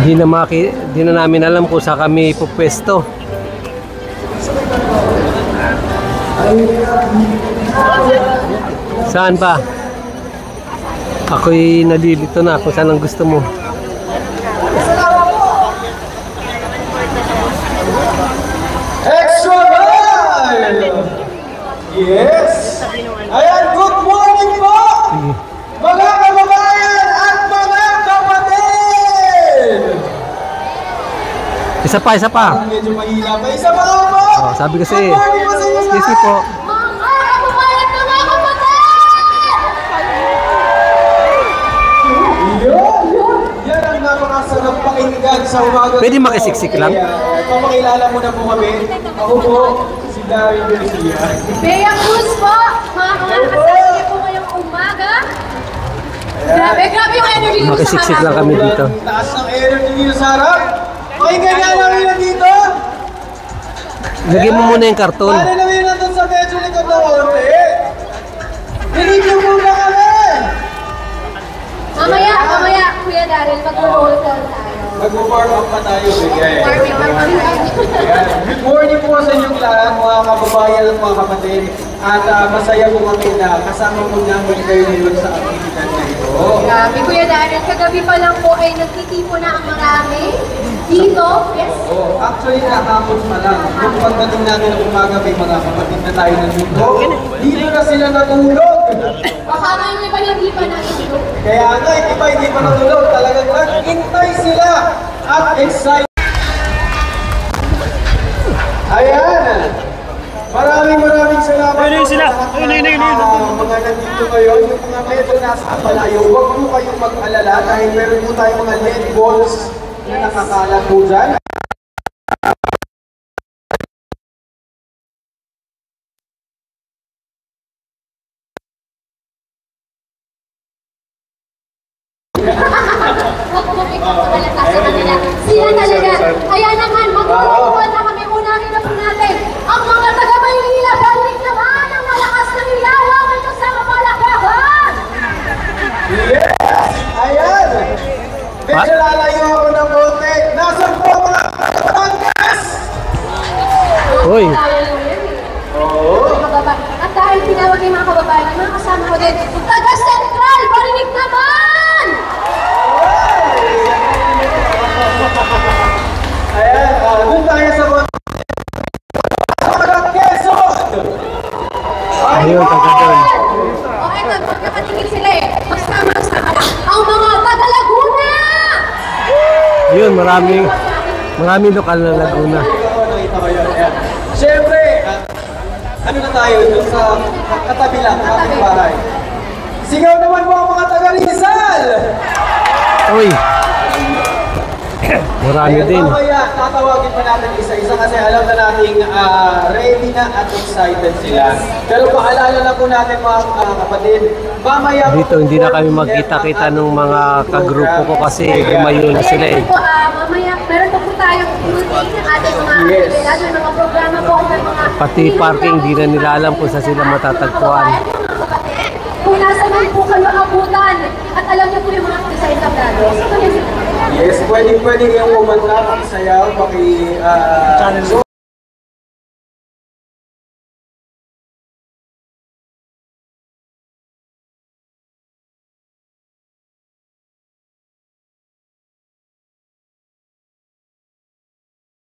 Hindi na namin alam kung saan kami pupwesto. Saan ba? Ako'y nalilito na kung saan ang gusto mo. Extra mile! Yes! Ayan, good morning po! Mga kababayan at mga kapatid! Isa pa, isa pa. Medyo mahila pa. Isa pa po! Oh, sabi kasi, good morning po sa inyo lahat! easy po. Yan ang napakasarap pakinggan sa umaga. Pwede makisiksik lang? Papakilala mo na po kami. Ako po, si Daryl Garcia. Bea Cruz po! Mga kasama niyo po ngayong umaga. Grabe yung energy dito sa Makisiksik harap. lang kami dito. Taas ng energy dito sa harap. Pakinggan nga namin na dito. Lagyan mo muna yung karton. Paano namin nandun sa medyo likod na konti? Nilibyo muna kami! Mamaya, Kuya Daryl, mag-roll call tayo. Mag-warm up pa tayo, bigay. Warming up pa tayo. Good morning po sa inyong lahat, mga kababayan at mga kapatid. At masaya po kami na kasama po namin kayo ngayon sa aktividad na ito. Grabe, Kuya Daryl, kagabi pa lang po ay nagtitipo na ang marami. Dito, yes. Oo, actually kahapon pa lang. Kung pagdating natin ng umaga, may mga kapatid na tayo nandito. Dito na sila natulog. Baka ngayon iba hindi pa natulog. Kaya nga, hindi pa natulog. Talagang nag-intay sila at excited. Ayan! Maraming salamat. Ayun sila. Ayun. Mga nandito ngayon, yung mga medyo nasa palayo, huwag po kayong mag-alala dahil meron po tayong mga LED balls na nakakalat po dyan. Sila talaga. Kaya naman, mag-roll na kami. Unahin na po natin ang mga taga-Maynila. Balik naman ang malakas na nilawang ito sa Malakahan. Yes! Ayan! Medyo lalayo ako ng konti. Nasaan po ang mga Batangas? Uy. At dahil tinawag yung mga kababayan, mga kasama ko din, taga-Central, parinig naman! Ayan, doon tayo sa mga Quezon! Ayun, taga doon. O eto, magkakatingin sila eh. Magsama lang. Ang mga taga-Laguna! Ayun, maraming lokal na Laguna. Nakita ko yun. Ayan. Siyempre, ano na tayo doon sa katabi lang ng ating bahay. Sigaw naman mo ang mga taga-Rizal! Uy. Marami din. Mamaya, tatawagin pa natin isa-isa kasi alam na nating ready na at excited sila. Pero paalala na po natin mga kapatid, mamaya Dito hindi na kami magkita-kita ng mga kagrupo ko kasi lumayo na sila eh. Mamaya, meron pa po tayong routine ng ating mga aktibidad, may mga programa po, may mga... Pati parking, di na nila alam kung saan sila matatagpuan. Kung nasa man po kayo abutan at alam niyo po yung mga design tablado, so, yes, pwede kayong umanta, pakisayaw,